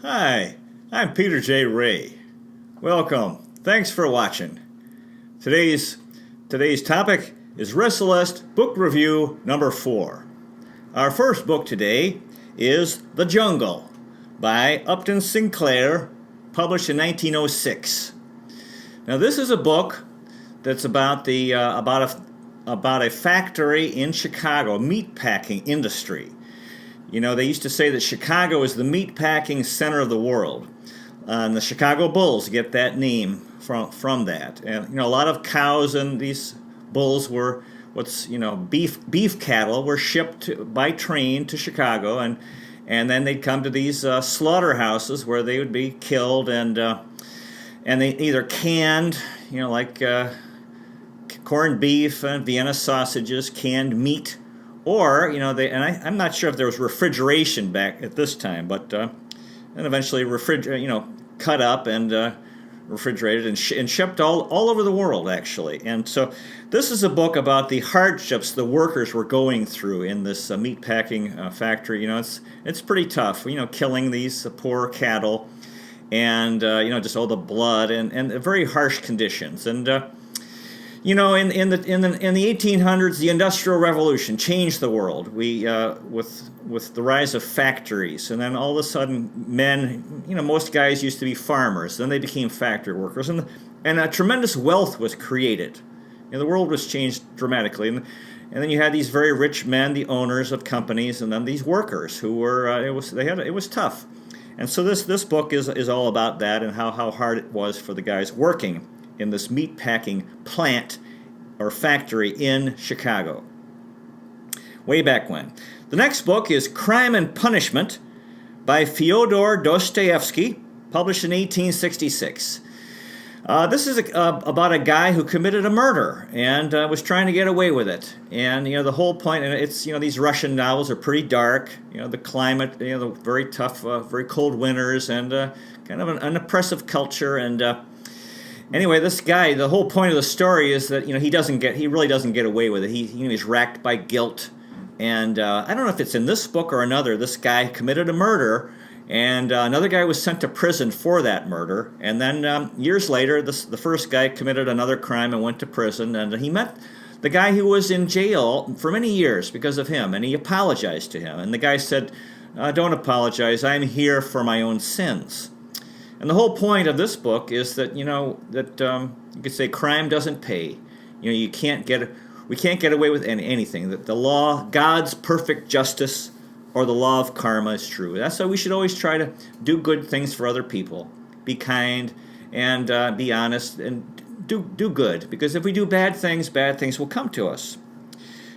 Hi, I'm Peter J. Ray. Welcome. Thanks for watching. Today's topic is Resalest Book Review number 4. Our first book today is The Jungle by Upton Sinclair, published in 1906. Now this is a book that's about a factory in Chicago, meatpacking industry. You know, they used to say that Chicago is the meatpacking center of the world. And the Chicago Bulls get that name from that. And, a lot of cows and these bulls were beef cattle were shipped by train to Chicago. And then they'd come to these slaughterhouses where they would be killed and they either canned, like corned beef and Vienna sausages, canned meat, or I'm not sure if there was refrigeration back at this time, but and eventually cut up and refrigerated and shipped all over the world, actually. And so this is a book about the hardships the workers were going through in this meatpacking factory. It's pretty tough, killing these poor cattle and just all the blood and very harsh conditions. And in the 1800s, the Industrial Revolution changed the world. We with the rise of factories, and then all of a sudden, men, most guys used to be farmers. Then they became factory workers, and a tremendous wealth was created. The world was changed dramatically, and then you had these very rich men, the owners of companies, and then these workers who were it was tough. And so this book is all about that and how hard it was for the guys working in this meatpacking plant or factory in Chicago, way back when. The next book is Crime and Punishment by Fyodor Dostoyevski, published in 1866. This is about a guy who committed a murder and was trying to get away with it. And the whole point, and it's these Russian novels are pretty dark. The climate, the very tough, very cold winters, and kind of an oppressive culture. And anyway, this guy, the whole point of the story is that he really doesn't get away with it. He's racked by guilt, and I don't know if it's in this book or another. This guy committed a murder, and another guy was sent to prison for that murder. And then years later, the first guy committed another crime and went to prison, and he met the guy who was in jail for many years because of him, and he apologized to him. And the guy said, "Don't apologize. I'm here for my own sins." And the whole point of this book is that you could say crime doesn't pay. We can't get away with anything. That the law, God's perfect justice, or the law of karma is true. That's why we should always try to do good things for other people, be kind, and be honest, and do good. Because if we do bad things will come to us.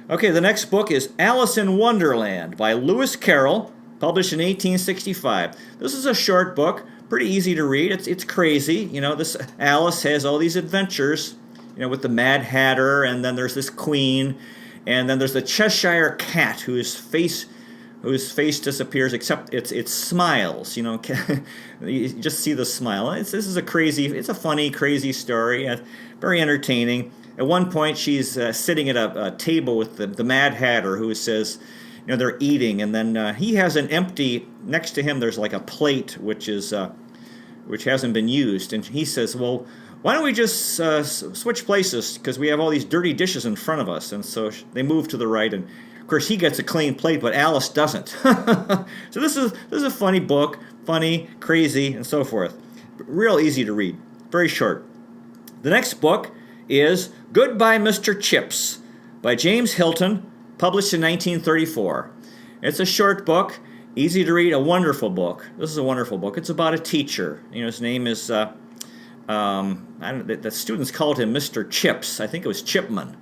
Okay, the next book is Alice in Wonderland by Lewis Carroll, published in 1865. This is a short book. Pretty easy to read. It's crazy. This Alice has all these adventures, with the Mad Hatter, and then there's this queen, and then there's the Cheshire Cat whose face disappears, except it smiles. You just see the smile. This is it's a funny, crazy story, very entertaining. At one point, she's sitting at a table with the Mad Hatter, who says, they're eating, and then he has an empty, next to him there's like a plate which hasn't been used, and he says, "Well, why don't we just switch places, because we have all these dirty dishes in front of us." And so they move to the right, and of course he gets a clean plate, but Alice doesn't. So this is a funny book, funny, crazy, and so forth. Real easy to read, very short. The next book is Goodbye, Mr. Chips by James Hilton, published in 1934. It's a short book, easy to read, a wonderful book. This is a wonderful book. It's about a teacher. His name is, the students called him Mr. Chips. I think it was Chipman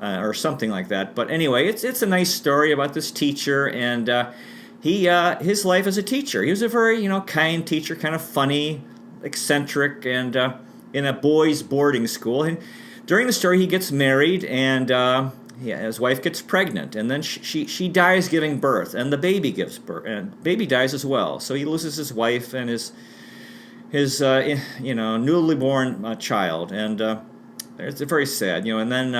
or something like that. But anyway, it's a nice story about this teacher, and his life as a teacher. He was a very, kind teacher, kind of funny, eccentric, and in a boys' boarding school. And during the story, he gets married, and his wife gets pregnant, and then she dies giving birth, and the baby gives birth, and baby dies as well. So he loses his wife and his newly born child, and It's very sad, And then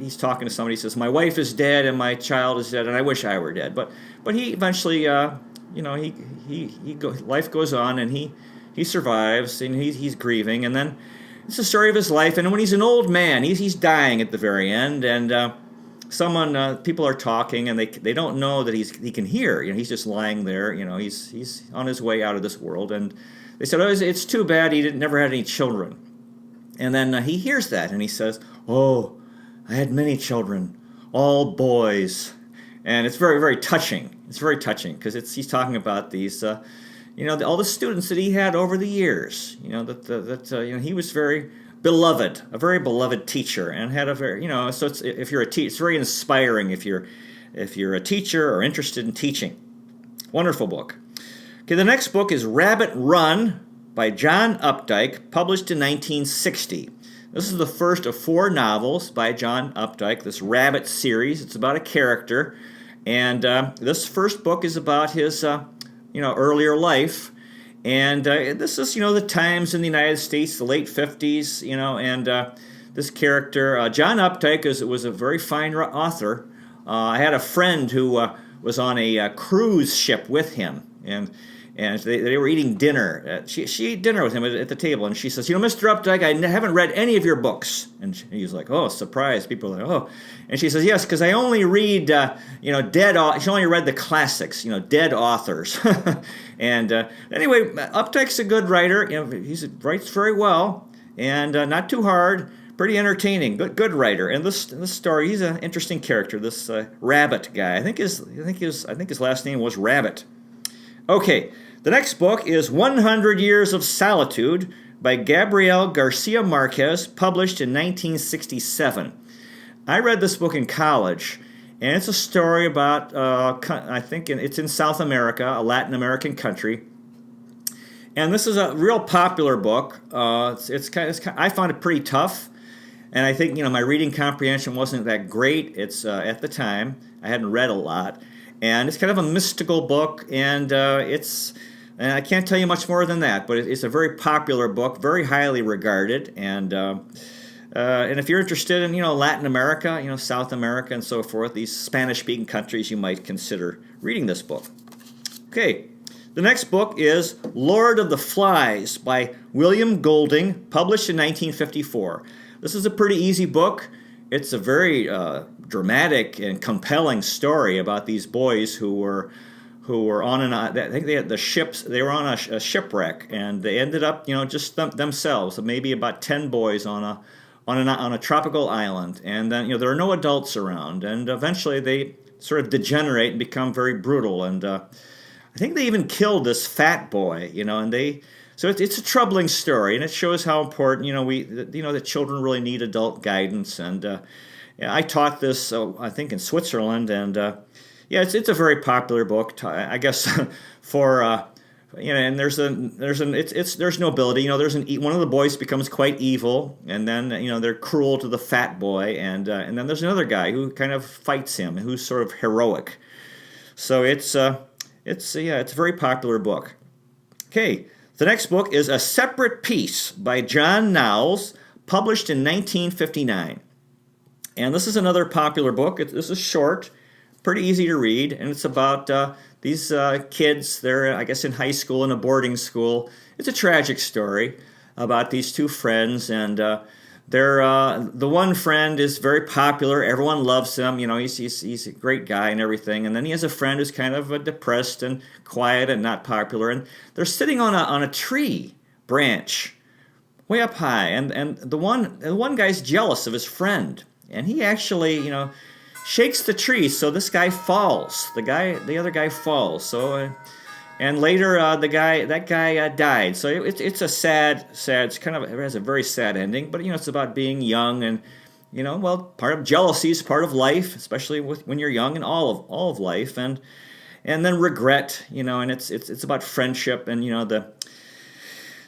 he's talking to somebody. Says, "My wife is dead and my child is dead, and I wish I were dead." But he eventually, life goes on, and he survives, and he's grieving, and then it's the story of his life. And when he's an old man, he's dying at the very end, and people are talking, and they don't know that he can hear. He's just lying there. He's on his way out of this world, and they said, "Oh, it's too bad he never had any children." And then he hears that, and he says, "Oh, I had many children, all boys." And it's very, very touching. It's very touching because he's talking about these, all the students that he had over the years. He was very beloved, a very beloved teacher, and had a very, So if you're a teacher, it's very inspiring if you're a teacher or interested in teaching. Wonderful book. Okay, the next book is Rabbit Run by John Updike, published in 1960. This is the first of 4 novels by John Updike, this Rabbit series. It's about a character, and this first book is about his, earlier life. And this is, the times in the United States, the late 50s, and this character, John Updike, was a very fine author. I had a friend who was on a cruise ship with him, and they were eating dinner. She ate dinner with him at the table, and she says, "Mr. Updike, I haven't read any of your books." And he was like, "Oh, surprise." People are like, "Oh." And she says, "Yes, because I only read, dead." She only read the classics, dead authors. And anyway, Updike's a good writer. He writes very well, and not too hard. Pretty entertaining. Good writer. And this story, he's an interesting character. This Rabbit guy. I think his last name was Rabbit. Okay. The next book is 100 Years of Solitude by Gabriel Garcia Marquez, published in 1967. I read this book in college, and it's a story about, I think it's in South America, a Latin American country. And this is a real popular book. I found it pretty tough, and I think, my reading comprehension wasn't that great. It's at the time. I hadn't read a lot. And it's kind of a mystical book, and and I can't tell you much more than that, but it's a very popular book, very highly regarded, and if you're interested in, Latin America, South America and so forth, these Spanish-speaking countries, you might consider reading this book. Okay, the next book is Lord of the Flies by William Golding, published in 1954. This is a pretty easy book. It's a very dramatic and compelling story about these boys who were on I think they had the ships. They were on a shipwreck, and they ended up, just themselves. Maybe about 10 boys on a tropical island, and then there are no adults around, and eventually they sort of degenerate and become very brutal. And I think they even killed this fat boy, and so it's a troubling story, and it shows how important that children really need adult guidance. And I taught this I think in Switzerland, and it's a very popular book, I guess, for and there's nobility. One of the boys becomes quite evil, and then they're cruel to the fat boy, and then there's another guy who kind of fights him, who's sort of heroic. So it's a very popular book. Okay, the next book is A Separate Peace by John Knowles, published in 1959, and this is another popular book. This is short, pretty easy to read, and it's about these kids. They're, I guess, in high school, in a boarding school. It's a tragic story about these two friends, and the one friend is very popular. Everyone loves him. He's a great guy and everything. And then he has a friend who's kind of depressed and quiet and not popular. And they're sitting on a tree branch, way up high. And the one guy's jealous of his friend, and he actually, shakes the tree, so this guy falls. The other guy falls. So, and later that guy died. So it's a sad. It's it has a very sad ending. But it's about being young, and part of jealousy is part of life, especially when you're young, and all of life, and then regret. And it's about friendship, and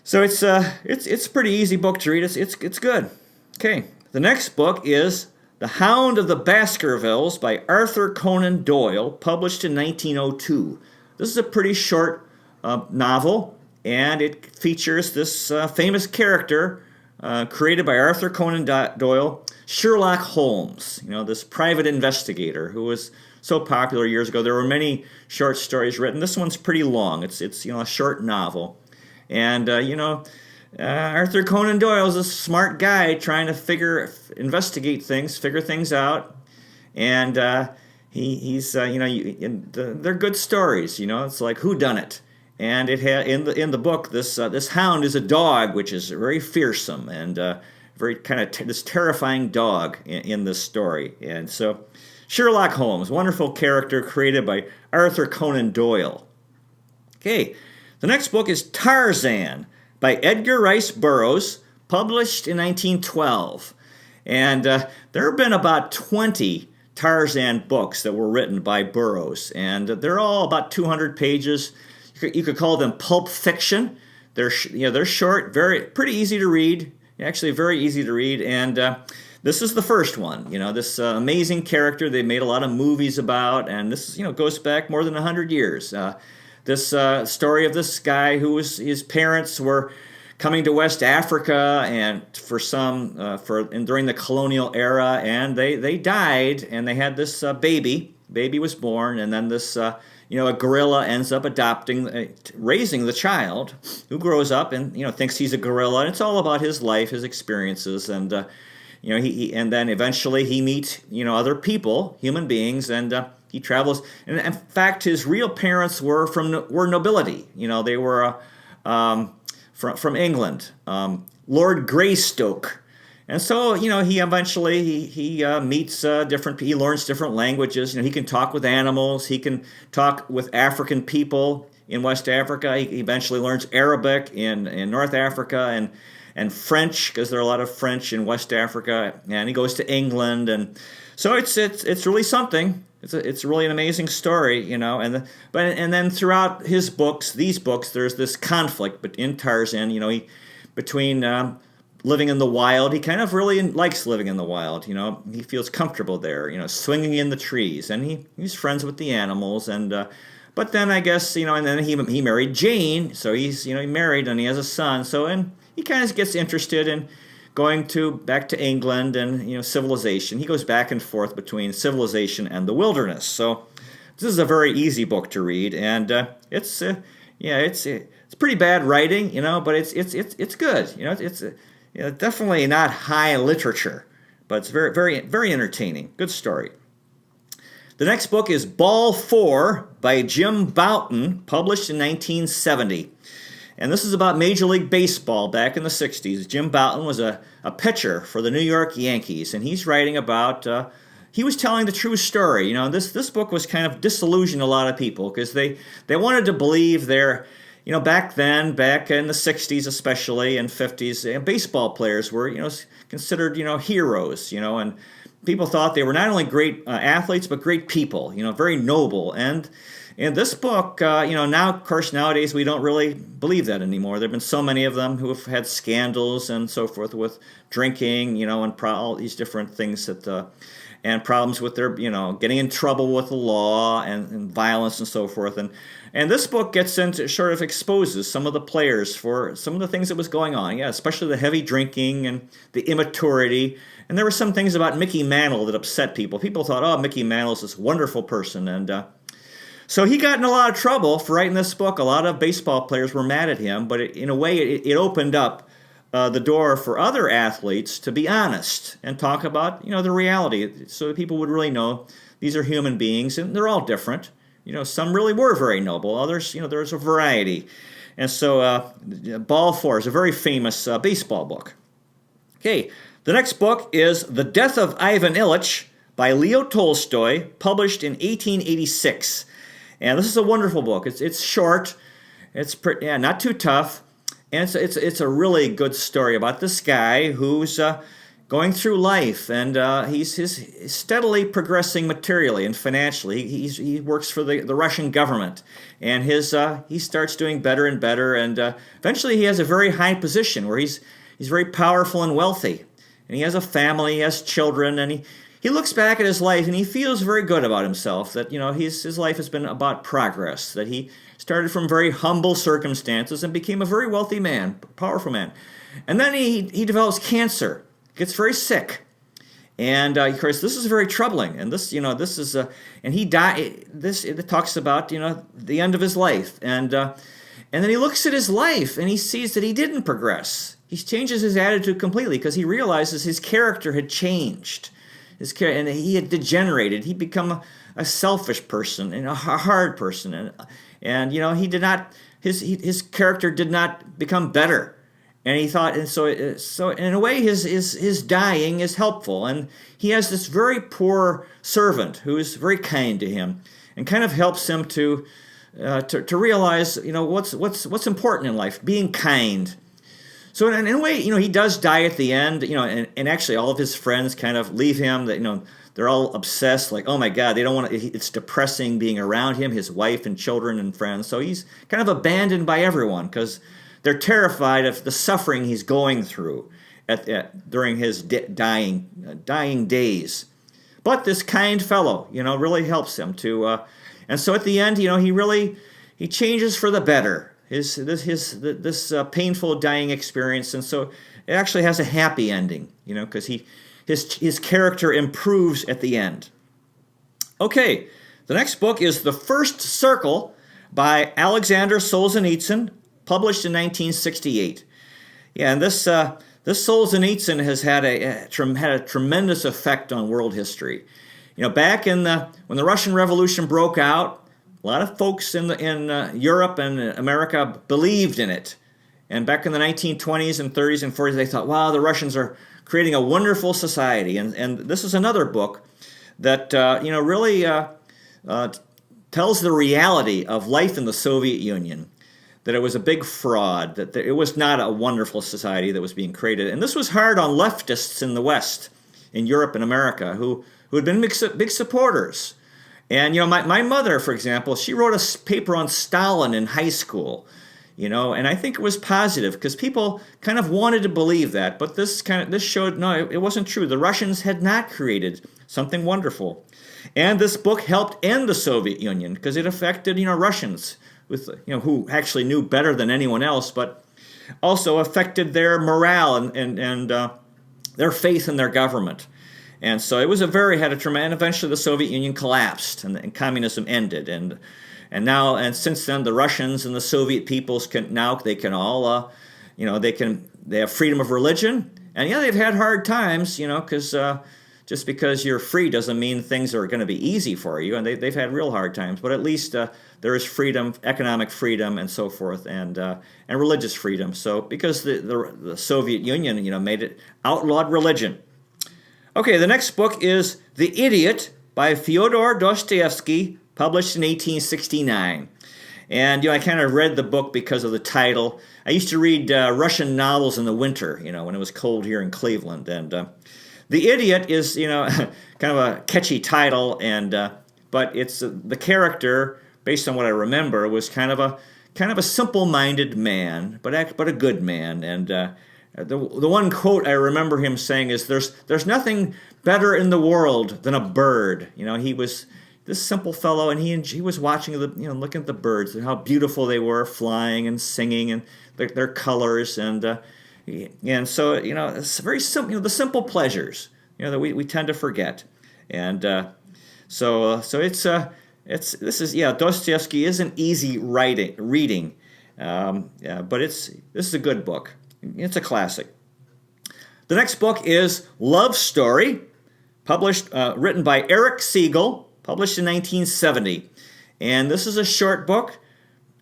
So it's a pretty easy book to read. It's good. Okay, the next book is The Hound of the Baskervilles by Arthur Conan Doyle, published in 1902. This is a pretty short novel, and it features this famous character created by Arthur Conan Doyle, Sherlock Holmes, this private investigator who was so popular years ago. There were many short stories written. This one's pretty long. It's a short novel. And, Arthur Conan Doyle is a smart guy trying to investigate things, figure things out. And they're good stories, It's like whodunit. And it in the book, this hound is a dog, which is very fearsome and very kind of this terrifying dog in this story. And so, Sherlock Holmes, wonderful character created by Arthur Conan Doyle. Okay, the next book is Tarzan by Edgar Rice Burroughs, published in 1912. And there have been about 20 Tarzan books that were written by Burroughs, and they're all about 200 pages. You could call them pulp fiction. They're short, pretty easy to read. Actually, very easy to read. And this is the first one. This amazing character they made a lot of movies about, and this goes back more than 100 years. This story of this guy his parents were coming to West Africa and during the colonial era, and they died, and they had this baby. Baby was born, and then this a gorilla ends up raising the child, who grows up and thinks he's a gorilla, and it's all about his life, his experiences, and and then eventually he meets other people, human beings, and he travels. And in fact, his real parents were nobility. They were from England, Lord Greystoke. And so, he eventually he meets he learns different languages. He can talk with animals. He can talk with African people in West Africa. He eventually learns Arabic in North Africa and French, because there are a lot of French in West Africa. And he goes to England, and so it's really something. It's really an amazing story, And then throughout these books, there's this conflict. But in Tarzan, between living in the wild, he kind of really likes living in the wild. He feels comfortable there. Swinging in the trees, and he's friends with the animals. And but then I guess and then he married Jane, so he's he married and he has a son. And he kind of gets interested in going back to England and civilization. He goes back and forth between civilization and the wilderness. So this is a very easy book to read, and it's pretty bad writing, but it's good. It's definitely not high literature, but it's very, very, very entertaining. Good story. The next book is Ball 4 by Jim Bouton, published in 1970. And this is about Major League Baseball back in the 60s. Jim Bouton was a pitcher for the New York Yankees, and he's writing about, he was telling the true story. This book was kind of disillusioned a lot of people, because they wanted to believe back in the 60s especially, and 50s, baseball players were, considered, heroes, and people thought they were not only great athletes, but great people, very noble. And in this book, now, of course, nowadays we don't really believe that anymore. There have been so many of them who have had scandals and so forth with drinking, and all these different things and problems with their, getting in trouble with the law and violence and so forth. And this book gets into, sort of exposes some of the players for some of the things that was going on. Yeah, especially the heavy drinking and the immaturity. And there were some things about Mickey Mantle that upset people. People thought, oh, Mickey Mantle's this wonderful person. And so he got in a lot of trouble for writing this book. A lot of baseball players were mad at him, but in a way it opened up the door for other athletes to be honest and talk about, the reality, so that people would really know these are human beings, and they're all different. Some really were very noble. Others, there's a variety. And so Ball 4 is a very famous baseball book. Okay, the next book is The Death of Ivan Ilych by Leo Tolstoy, published in 1886. And this is a wonderful book. It's short. It's not too tough. And it's a really good story about this guy who's going through life, and he's steadily progressing materially and financially. He works for the Russian government, and he starts doing better and better, and eventually he has a very high position where he's very powerful and wealthy, and he has a family, he has children, and he looks back at his life and he feels very good about himself, that, his life has been about progress, that he started from very humble circumstances and became a very wealthy man, powerful man. And then he develops cancer, gets very sick. And of course, this is very troubling. And this is, and he died. It talks about, the end of his life. And then he looks at his life and he sees that he didn't progress. He changes his attitude completely because he realizes his character had changed. And he had degenerated. He'd become a selfish person and a hard person. And he did not, his character did not become better. And he thought, and so in a way, his dying is helpful. And he has this very poor servant who is very kind to him, and kind of helps him to realize, what's important in life, being kind. So in a way, he does die at the end, and actually all of his friends kind of leave him. That they're all obsessed, like, oh my God, they don't want to. It's depressing being around him, his wife and children and friends. So he's kind of abandoned by everyone because they're terrified of the suffering he's going through during his dying days. But this kind fellow, really helps him to, and so at the end, he changes for the better. This painful dying experience, and so it actually has a happy ending, because his character improves at the end. Okay, the next book is The First Circle by Aleksandr Solzhenitsyn, published in 1968. Yeah, and this Solzhenitsyn has had a tremendous effect on world history. Back when the Russian Revolution broke out, a lot of folks in Europe and America believed in it. And back in the 1920s and 30s and 40s, they thought, wow, the Russians are creating a wonderful society. And this is another book that really tells the reality of life in the Soviet Union, that it was a big fraud, that it was not a wonderful society that was being created. And this was hard on leftists in the West, in Europe and America, who had been big supporters. And, my mother, for example, she wrote a paper on Stalin in high school, and I think it was positive because people kind of wanted to believe that. But this showed, no, it wasn't true. The Russians had not created something wonderful. And this book helped end the Soviet Union because it affected, Russians who actually knew better than anyone else, but also affected their morale and their faith in their government. And so it was and eventually the Soviet Union collapsed and communism ended. And since then the Russians and the Soviet peoples can all, they have freedom of religion. And they've had hard times, because just because you're free doesn't mean things are going to be easy for you. And they've had real hard times, but at least there is freedom, economic freedom and so forth, and religious freedom. So because the Soviet Union, made it outlawed religion. Okay, the next book is The Idiot by Fyodor Dostoyevsky, published in 1869. And, I kind of read the book because of the title. I used to read Russian novels in the winter, when it was cold here in Cleveland. And The Idiot is, kind of a catchy title, but it's the character, based on what I remember, was kind of a simple-minded man, but a good man. And the one quote I remember him saying is, "There's nothing better in the world than a bird." He was this simple fellow, and he was watching looking at the birds and how beautiful they were, flying and singing, and their colors, and so it's very simple. The simple pleasures that we tend to forget, and so Dostoyevsky isn't easy reading, but this is a good book. It's a classic. The next book is Love Story, written by Erich Segal, published in 1970. And this is a short book,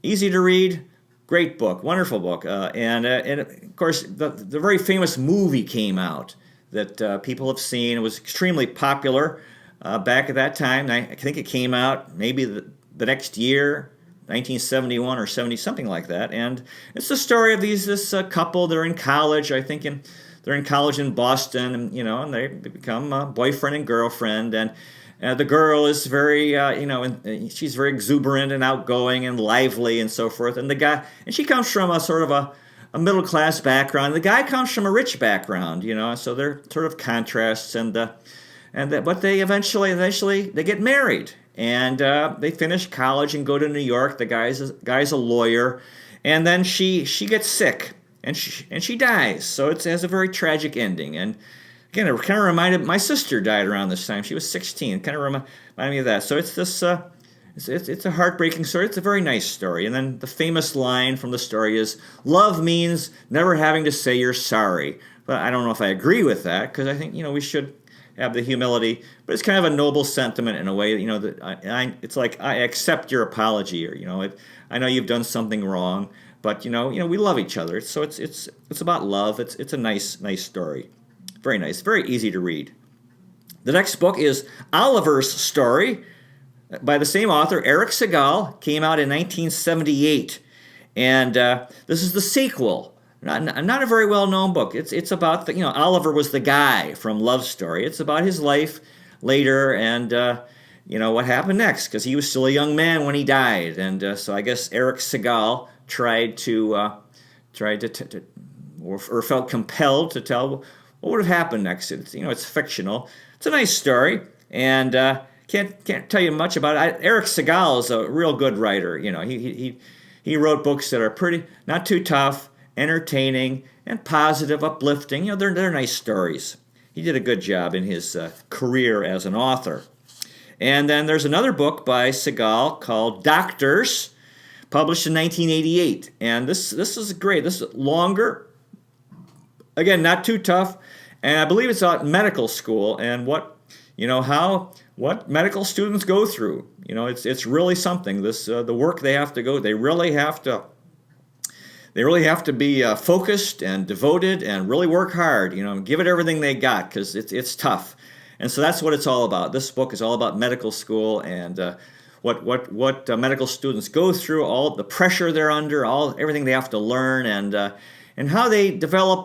easy to read, great book, wonderful book. And of course, the very famous movie came out that people have seen. It was extremely popular back at that time. I think it came out maybe the next year, 1971 or 70, something like that. And it's the story of this couple. They're in college, I think. They're in college in Boston, and they become boyfriend and girlfriend. And the girl is very, she's very exuberant and outgoing and lively and so forth. And she comes from a sort of a middle class background. The guy comes from a rich background, so they're sort of contrasts. And but they eventually they get married, and they finish college and go to New York. The guy's a lawyer, and then she gets sick, and she dies. So it has a very tragic ending. And again, it kind of reminded, my sister died around this time. She was 16. Kind of reminded me of that. So it's this. It's a heartbreaking story. It's a very nice story. And then the famous line from the story is, "Love means never having to say you're sorry." But I don't know if I agree with that, because I think, we should have the humility. But it's kind of a noble sentiment in a way, that it's like, I accept your apology, or I know you've done something wrong, but we love each other. So it's about love. It's a nice story, very nice, very easy to read. The next book is Oliver's Story, by the same author, Erich Segal, came out in 1978. And this is the sequel. Not a very well-known book. It's about, Oliver was the guy from Love Story. It's about his life later and, what happened next, because he was still a young man when he died. And so I guess Erich Segal tried to or felt compelled to tell what would have happened next. It's fictional. It's a nice story, and can't tell you much about it. Erich Segal is a real good writer. He wrote books that are pretty, not too tough, entertaining, and positive, uplifting. They're nice stories. He did a good job in his career as an author. And then there's another book by Segal called Doctors, published in 1988. And this is great. This is longer. Again, not too tough. And I believe it's about medical school and what medical students go through. It's really something. The work they have to go. They really have to be focused and devoted and really work hard. Give it everything they got, because it's tough. And so that's what it's all about. This book is all about medical school and what medical students go through, all the pressure they're under, everything they have to learn, and how they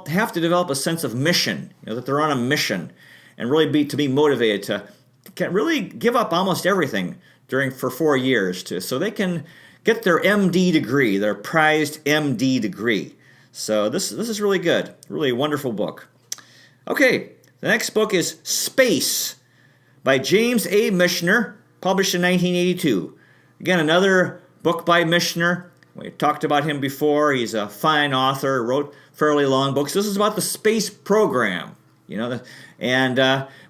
have to develop a sense of mission. That they're on a mission, and really to be motivated to really give up almost everything for 4 years so they can get their MD degree, their prized MD degree. So this is really good, really wonderful book. Okay, the next book is Space by James A. Michener, published in 1982. Again, another book by Michener. We talked about him before. He's a fine author, wrote fairly long books. This is about the space program.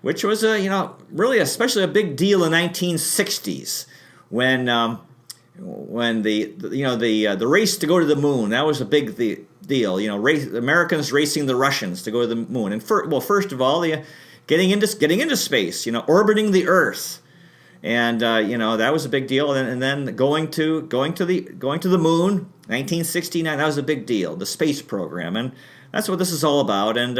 Which was really especially a big deal in the 1960s when the race to go to the moon, that was a big deal. Americans racing the Russians to go to the moon, and first of all, getting into space, orbiting the Earth, and that was a big deal, and then going to the moon, 1969, that was a big deal, the space program, and that's what this is all about, and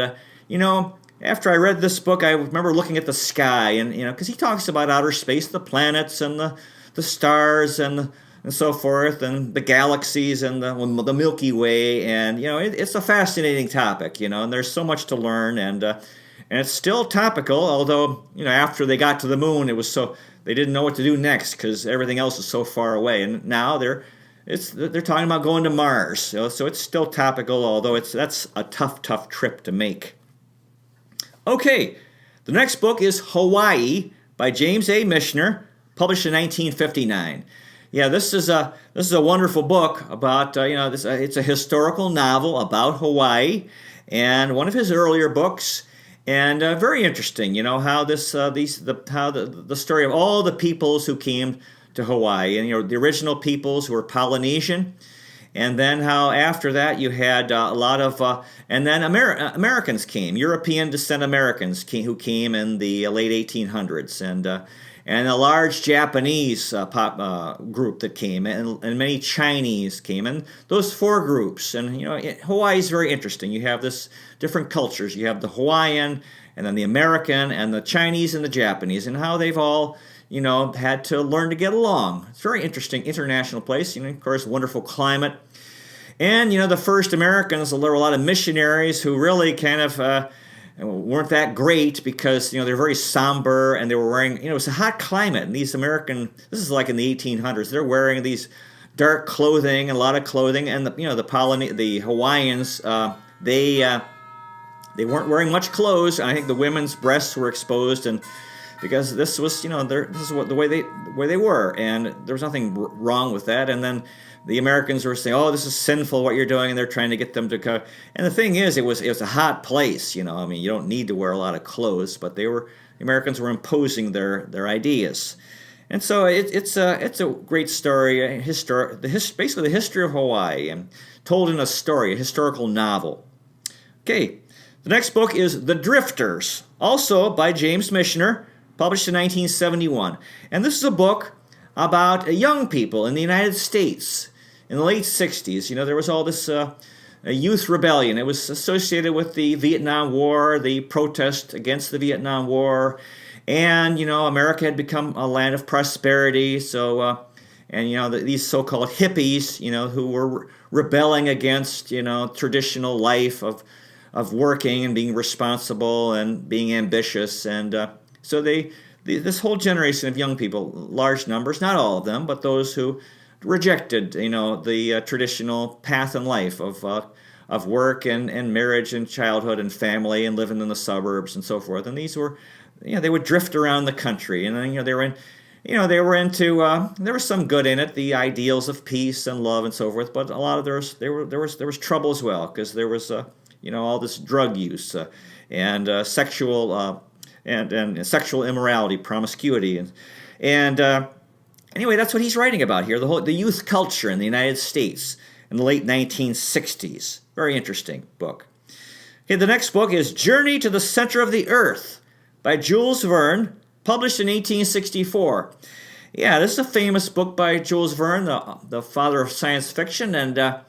After I read this book, I remember looking at the sky, and because he talks about outer space, the planets and the stars and so forth, and the galaxies and the Milky Way, and it's a fascinating topic, and there's so much to learn, and it's still topical. Although after they got to the moon, they didn't know what to do next because everything else is so far away, and now they're talking about going to Mars, so it's still topical. Although that's a tough trip to make. Okay, the next book is Hawaii by James A. Michener, published in 1959. Yeah, this is a wonderful book about it's a historical novel about Hawaii, and one of his earlier books, and very interesting. How the story of all the peoples who came to Hawaii, and the original peoples who were Polynesian. And then how after that you had a lot of, and then Americans came, European descent Americans who came in the late 1800s, and a large Japanese group that came, and many Chinese came, and those four groups. And Hawaii is very interesting. You have this different cultures. You have the Hawaiian, and then the American, and the Chinese, and the Japanese, and how they've all had to learn to get along. It's a very interesting international place. Of course, wonderful climate. And, the first Americans, there were a lot of missionaries who really kind of weren't that great because, they're very somber, and they were wearing, it was a hot climate. And these this is like in the 1800s, they're wearing these dark clothing, a lot of clothing. And, the Hawaiians, they weren't wearing much clothes. I think the women's breasts were exposed, and because this was, this is what the way they were, and there was nothing wrong with that. And then the Americans were saying, "Oh, this is sinful what you're doing," and they're trying to get them to go. And the thing is, it was a hot place, you don't need to wear a lot of clothes, but the Americans were imposing their ideas. And so it's a great story, basically the history of Hawaii, and told in a story, a historical novel. Okay, the next book is The Drifters, also by James Michener, published in 1971. And this is a book about young people in the United States in the late 60s. There was all this youth rebellion. It was associated with the Vietnam War, the protest against the Vietnam War, and, America had become a land of prosperity. So, these so-called hippies, who were rebelling against, traditional life of working and being responsible and being ambitious. And so this whole generation of young people, large numbers, not all of them, but those who rejected, the traditional path in life of work and marriage and childhood and family and living in the suburbs and so forth. And these were, they would drift around the country, and then they were into there was some good in it, the ideals of peace and love and so forth. But a lot of there was trouble as well, because there was all this drug use and sexual and sexual immorality, promiscuity, and anyway, that's what he's writing about here, the youth culture in the United States in the late 1960s. Very interesting book. Okay, the next book is Journey to the Center of the Earth by Jules Verne, published in 1864. Yeah, this is a famous book by Jules Verne, the father of science fiction, and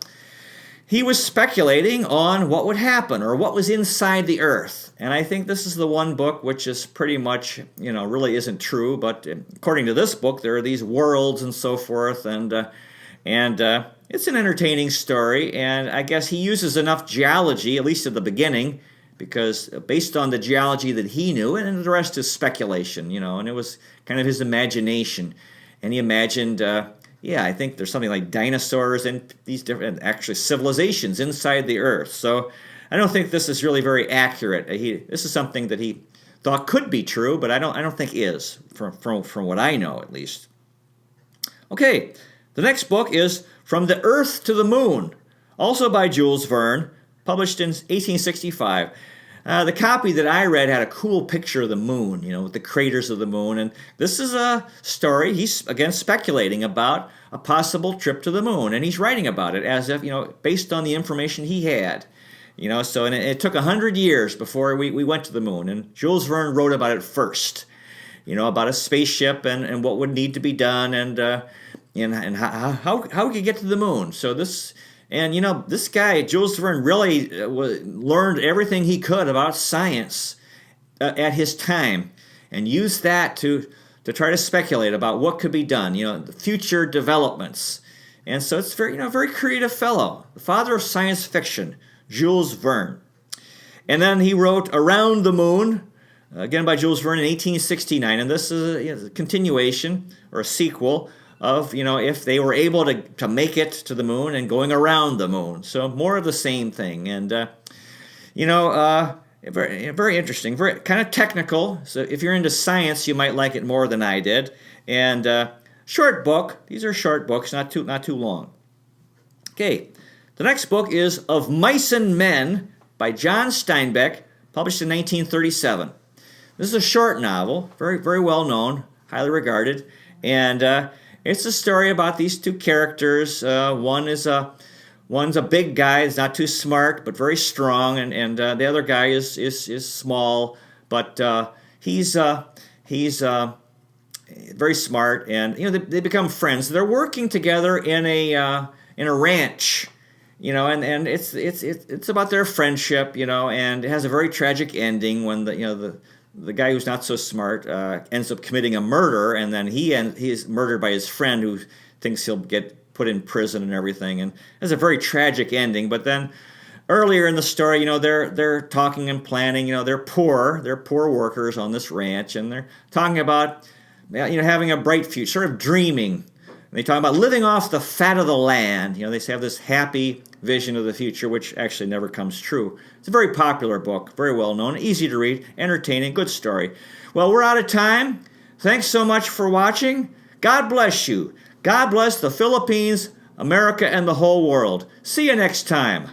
he was speculating on what would happen or what was inside the Earth. And I think this is the one book which is pretty much, really isn't true. But according to this book, there are these worlds and so forth. And it's an entertaining story. And I guess he uses enough geology, at least at the beginning, because based on the geology that he knew, and the rest is speculation, and it was kind of his imagination. And he imagined... I think there's something like dinosaurs and these different, actually, civilizations inside the Earth. So I don't think this is really very accurate. This is something that he thought could be true, but I don't think is, from what I know, at least. Okay, the next book is From the Earth to the Moon, also by Jules Verne, published in 1865. The copy that I read had a cool picture of the moon, with the craters of the moon. And this is a story, he's, again, speculating about a possible trip to the moon. And he's writing about it as if, based on the information he had. So and it took 100 years before we went to the moon. And Jules Verne wrote about it first, about a spaceship and what would need to be done and how we could get to the moon. So this... And, this guy, Jules Verne, really learned everything he could about science at his time and used that to try to speculate about what could be done, the future developments. And so it's very creative fellow, the father of science fiction, Jules Verne. And then he wrote Around the Moon, again by Jules Verne in 1869. And this is a continuation or a sequel of, if they were able to make it to the moon and going around the moon. So more of the same thing. And, very interesting, very kind of technical. So if you're into science, you might like it more than I did. And short book. These are short books, not too long. Okay, the next book is Of Mice and Men by John Steinbeck, published in 1937. This is a short novel, very, very well known, highly regarded. And it's a story about these two characters. One's a big guy, he's not too smart, but very strong, and the other guy is small, but he's very smart, and they become friends. They're working together in a ranch, and it's about their friendship, and it has a very tragic ending when the guy who's not so smart ends up committing a murder, and then he is murdered by his friend who thinks he'll get put in prison and everything. And it's a very tragic ending. But then earlier in the story, they're talking and planning. They're poor workers on this ranch, and they're talking about having a bright future, sort of dreaming. And they talk about living off the fat of the land. They have this happy vision of the future, which actually never comes true. It's a very popular book, very well known, easy to read, entertaining, good story. Well, we're out of time. Thanks so much for watching. God bless you. God bless the Philippines, America, and the whole world. See you next time.